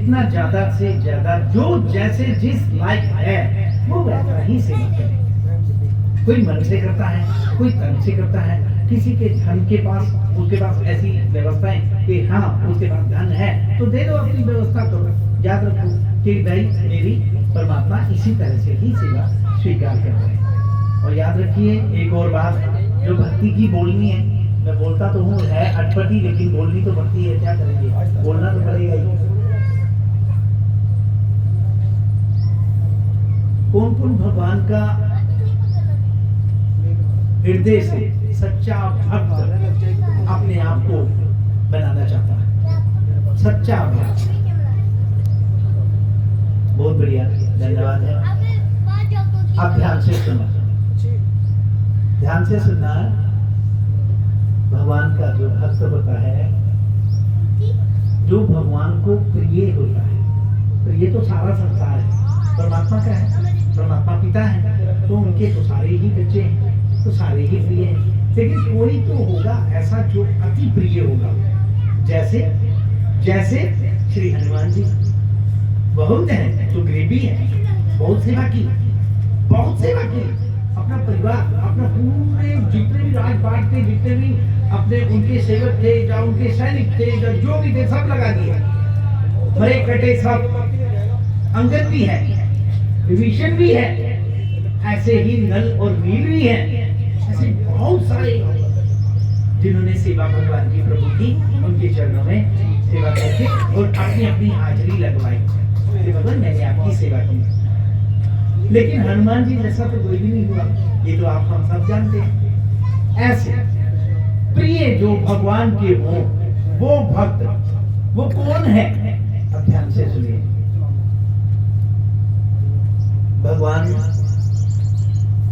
जितना ज्यादा से ज्यादा जो जैसे जिस लायक है वो वैसा ही सेवा करे। कोई मन से करता है, कोई तन से करता है, किसी के धन के पास, उसके पास ऐसी व्यवस्थाएं कि हाँ उसके पास धन है तो दे दो, अपनी व्यवस्था करो। याद रखो कि भाई मेरी परमात्मा इसी तरह से ही सेवा स्वीकार कर रहे हैं। और याद रखिए एक और बात जो भक्ति की बोलनी है, मैं बोलता तो हूँ है अटपटी, लेकिन बोलनी तो भक्ति है, क्या करेंगे, बोलना तो पड़ेगा ही। कौन कौन भगवान का हृदय से सच्चा भक्त अपने आप को बनाना चाहता है? सच्चा भक्त। बहुत बढ़िया, धन्यवाद है। आप ध्यान से सुना, ध्यान से सुनना। भगवान का जो भक्त होता है, जो भगवान को प्रिय होता है, प्रिय तो सारा संसार है, परमात्मा का है, परमात्मा पिता है, तो उनके तो सारे ही बच्चे हैं, तो सारे ही प्रिय हैं। लेकिन कोई तो होगा ऐसा जो अति प्रिय होगा, जैसे जैसे श्री हनुमान जी। बहुत है जो गरीबी है, बहुत सेवा की, बहुत सेवा की। अपना परिवार, अपना पूरे जितने भी राजपाट थे, जितने भी अपने उनके सेवक थे या उनके सैनिक थे या जो भी थे, सब लगा दिए, मरे कटे सब। अंगद भी है, विभीषण भी है, ऐसे ही नल और नील भी है, ऐसे बहुत सारे जिन्होंने सेवा भगवान की प्रभु की, उनके चरणों में सेवा करके और अपनी अपनी हाजिरी लगवाई। भगवान मैंने आपकी सेवा की। लेकिन हनुमान जी जैसा तो कोई भी नहीं हुआ, ये तो आप हम सब जानते हैं। ऐसे प्रिय जो भगवान के हो, वो भक्त वो कौन है? अब ध्यान से सुनिए। भगवान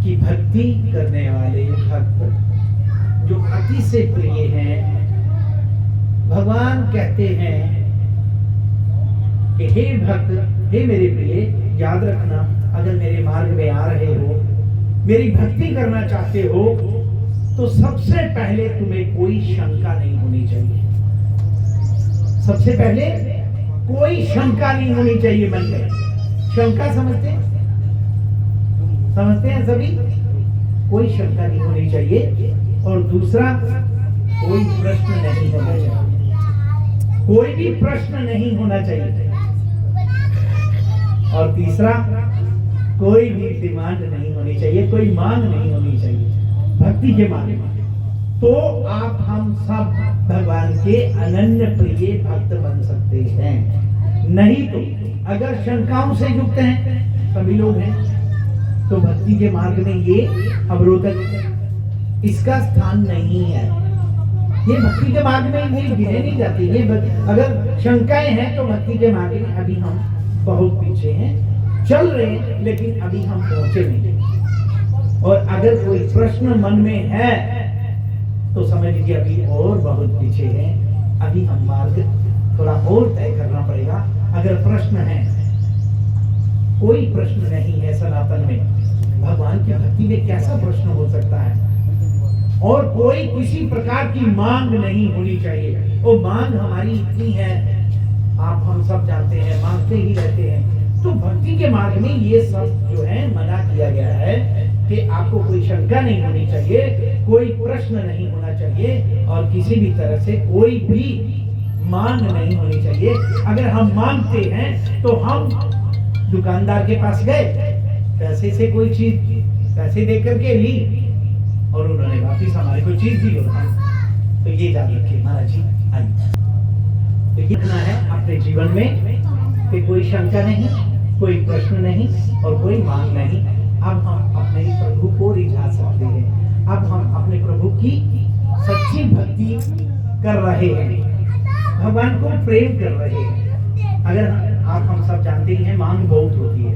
की भक्ति करने वाले भक्त जो अति से प्रिय हैं, भगवान कहते हैं कि हे भक्त, हे मेरे प्रिय, याद रखना, अगर मेरे मार्ग में आ रहे हो, मेरी भक्ति करना चाहते हो, तो सबसे पहले तुम्हें कोई शंका नहीं होनी चाहिए। सबसे पहले कोई शंका नहीं होनी चाहिए मन में। शंका समझते हैं? समझते हैं सभी? कोई शंका नहीं होनी चाहिए। और दूसरा, कोई प्रश्न नहीं होना चाहिए, कोई भी प्रश्न नहीं होना चाहिए। और तीसरा, कोई भी डिमांड नहीं होनी चाहिए, कोई मांग नहीं होनी चाहिए भक्ति के मार्ग में। तो आप हम सब भगवान के अनन्य प्रिय भक्त बन सकते हैं। नहीं तो अगर शंकाओं से युक्त हैं, सभी लोग हैं, तो भक्ति के मार्ग में ये अवरोधक, इसका स्थान नहीं है। ये भक्ति के मार्ग में ये गिने नहीं जाती। ये अगर शंकाएं हैं तो भक्ति के मार्ग में अभी हम बहुत पीछे हैं, चल रहे हैं, लेकिन अभी हम पहुंचे नहीं। और अगर कोई प्रश्न मन में है तो समझ लीजिए अभी और बहुत पीछे हैं, अभी हम मार्ग थोड़ा और तय करना पड़ेगा। अगर प्रश्न है, कोई प्रश्न नहीं है सनातन में, भगवान की भक्ति में कैसा प्रश्न हो सकता है? और कोई किसी प्रकार की मांग नहीं होनी चाहिए। वो मांग हमारी इतनी है, आप हम सब जानते हैं, मांगते ही रहते हैं। तो भक्ति के मार्ग में ये सब जो है मना किया गया है कि आपको कोई शंका नहीं होनी चाहिए, कोई प्रश्न नहीं होना चाहिए, और किसी भी तरह से कोई भी मांग नहीं होनी चाहिए। अगर हम मांगते हैं तो हम दुकानदार के पास गए, पैसे से कोई चीज पैसे दे करके ली और उन्होंने वापिस हमारे को चीज दी होता, तो ये याद रखिए महाराज जी। आइए, तो ये इतना है अपने जीवन में कि कोई शंका नहीं, कोई प्रश्न नहीं और कोई मांग नहीं। अब हम अपने प्रभु को रिझा सकते हैं। अब हम अपने प्रभु की सच्ची भक्ति कर रहे हैं, भगवान को प्रेम कर रहे हैं। अगर आप हम सब जानते हैं मांग बहुत होती है,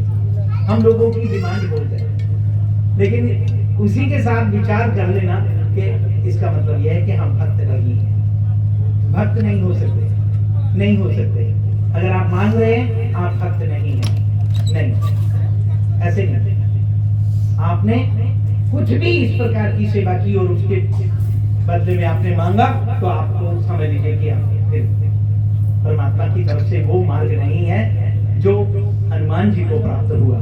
हम लोगों की डिमांड बहुत है, लेकिन उसी के साथ विचार कर लेना कि इसका मतलब यह है कि हम भक्त नहीं हैं। भक्त नहीं हो सकते, नहीं हो सकते। अगर आप मांग रहे हैं आप भक्त नहीं हैं, नहीं, ऐसे नहीं। आपने कुछ भी इस प्रकार की सेवा की और उसके बदले में आपने मांगा, तो आपको समझ लीजिए कि आप परमात्मा की तरफ से वो मार्ग नहीं है जो हनुमान जी को प्राप्त हुआ।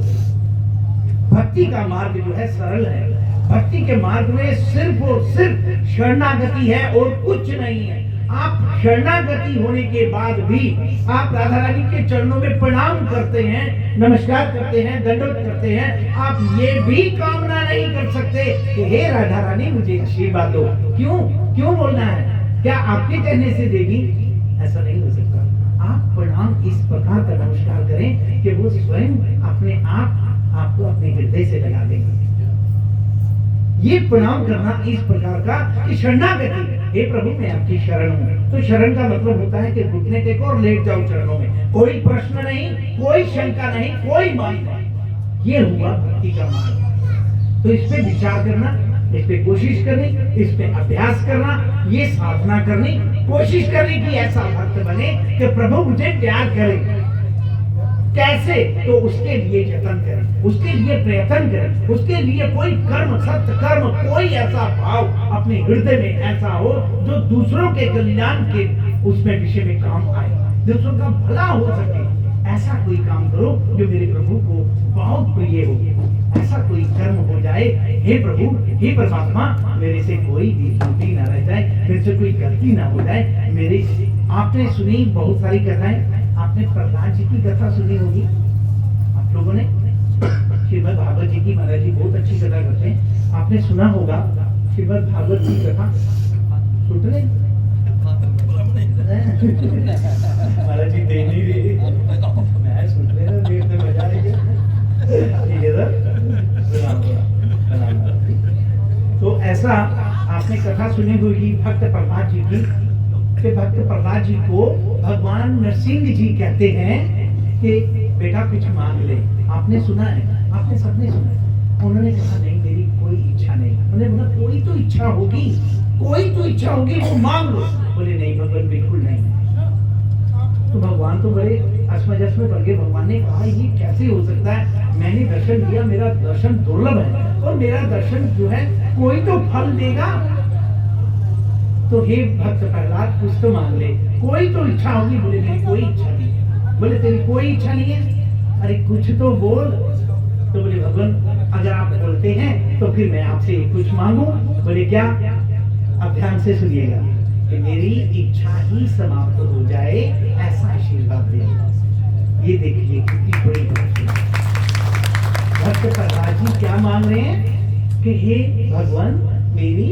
भक्ति का मार्ग जो है सरल है। भक्ति के मार्ग में सिर्फ और सिर्फ शरणागति है और कुछ नहीं है। आप शरणागति होने के बाद भी आप राधा रानी के चरणों में प्रणाम करते हैं, नमस्कार करते हैं, दंडवत करते हैं। आप ये भी कामना नहीं कर सकते कि हे राधा रानी मुझे आशीर्वाद दो। क्यों बोलना है? क्या आपके कहने से देगी? ऐसा नहीं हो सकता। आप प्रणाम इस प्रकार का नमस्कार करें कि वो स्वयं अपने आप आपको अपने हृदय से लगा देंगे। ये प्रणाम करना इस प्रकार का कि शरणागति, हे प्रभु मैं आपकी शरण हूँ। तो शरण का मतलब होता है कि घुटने टेको और लेट जाओ चरणों में। कोई प्रश्न नहीं, कोई शंका नहीं, कोई मान नहीं। ये हुआ भक्ति का मार्ग। तो इस पे विचार करना, इस पे कोशिश करनी, इस पे अभ्यास करना, ये साधना करनी, कोशिश करनी कि ऐसा भक्त बने कि प्रभु मुझे प्यार करे। कैसे? तो उसके लिए यत्न करें, उसके लिए प्रयत्न करें, उसके लिए कोई कर्म, सत्य कर्म, कोई ऐसा भाव अपने हृदय में ऐसा हो जो दूसरों के कल्याण के उसमें विषय में काम आए, दूसरों का भला हो सके। ऐसा कोई काम करो जो मेरे प्रभु को बहुत प्रिय हो। ऐसा कोई कर्म हो जाए, हे प्रभु, हे परमात्मा, मेरे से कोई भी त्रुटि ना रह जाए, मेरे से कोई गलती ना हो जाए। मेरे आपने सुनी बहुत सारी कथाएं, आपने प्रहलाद जी की कथा सुनी होगी आप लोगों ने। श्रीमद् भागवत जी की महाराज जी बहुत अच्छी कथा करते हैं, आपने सुना होगा श्रीमद् भागवत की कथा। सुन रहे महाराज जी दे नहीं रहे, मैं सुन रहे ना, देर से मजा आएगा। तो ऐसा आपने कथा सुनी होगी भक्त प्रहलाद जी की। भक्त प्रहलाद जी को भगवान नरसिंह जी कहते हैं कि बेटा कुछ मांग ले। आपने सुना है, आपने सबने सुना है। उन्होंने कहा नहीं, मेरी कोई इच्छा नहीं। उन्होंने बोला कोई तो इच्छा होगी, कोई तो इच्छा होगी, वो मांग लो। बोले नहीं भगवान, बिल्कुल नहीं। तो भगवान तो बड़े असमंजस में पड़ गए। भगवान ने कहा ये कैसे हो सकता है? मैंने दर्शन दिया, मेरा दर्शन दुर्लभ है और मेरा दर्शन जो है कोई तो फल देगा। तो हे भक्त प्रहलाद कुछ तो मांग ले, कोई तो इच्छा होगी। बोले मेरी कोई इच्छा नहीं। बोले तेरी कोई इच्छा नहीं है? अरे कुछ तो बोल। तो बोले भगवान अगर आप बोलते हैं तो फिर मैं आपसे कुछ मांगू। बोले क्या? अब ध्यान से सुनिएगा कि मेरी इच्छा ही समाप्त हो जाए ऐसा आशीर्वाद दे। ये देखिए कितनी बड़ी बात है। भक्त प्रहलाद जी क्या मांग रहे हैं कि हे भगवान मेरी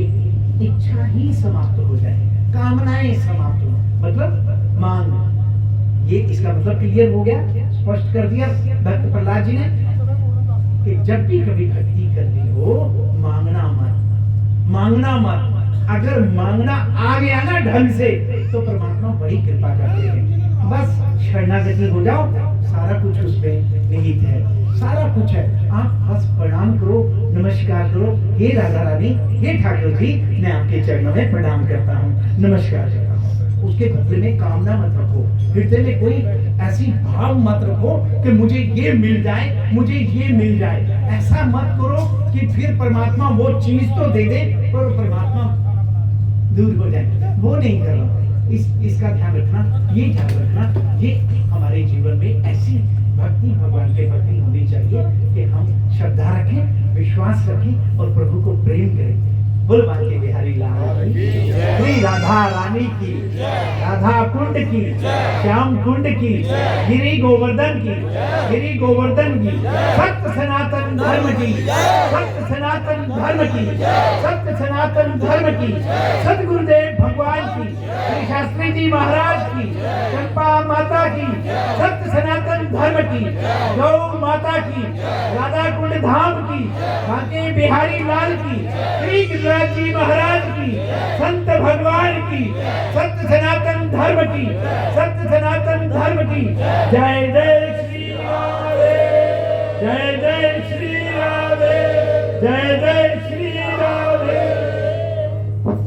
इच्छा ही समाप्त हो जाए, कामनाएं समाप्त हो, मतलब मांग। ये इसका मतलब क्लियर हो गया, स्पष्ट कर दिया भक्त प्रहलाद जी ने कि जब भी कभी भक्ति करनी हो मांगना मत, मांगना मत। अगर मांगना आ गया ना ढंग से तो परमात्मा बड़ी कृपा करते हैं। बस शरणागति हो जाओ, सारा कुछ उसमें निहित है, सारा कुछ है। आप बस प्रणाम करो, नमस्कार करो, हे राधा रानी, हे ठाकुर जी, मैं आपके चरणों में प्रणाम करता हूँ, नमस्कार करता हूँ। उसके बदले में कामना मत रखो, हृदय में कोई ऐसी भाव मत रखो कि मुझे ये मिल जाए, मुझे ये मिल जाए। ऐसा मत करो कि फिर परमात्मा वो चीज तो दे दे पर परमात्मा दूर हो जाए, वो नहीं करना। इसका ध्यान रखना, ये ध्यान रखना, ये हमारे जीवन में ऐसी भक्ति भगवान के प्रति होनी चाहिए कि हम श्रद्धा रखें, विश्वास रखें और प्रभु को प्रेम करें। बोल बांके बिहारी लाल की, श्री राधा रानी की, राधा कुंड की, श्याम कुंड की, गिरी गोवर्धन की, गिरी गोवर्धन की, सत्य सनातन धर्म की, सत्य सनातन धर्म की, सत्य सनातन धर्म की, सतगुरुदेव भगवान की, श्री शास्त्री जी महाराज की, चंपा माता की, सत्य सनातन धर्म की, गौ माता की, राधा कुंड धाम की, बांके बिहारी लाल की, श्री गिरिराज जी महाराज की, संत भगवान की, सत्य सनातन धर्म की, सत्य सनातन धर्म की। जय जय श्री राधे, जय जय श्री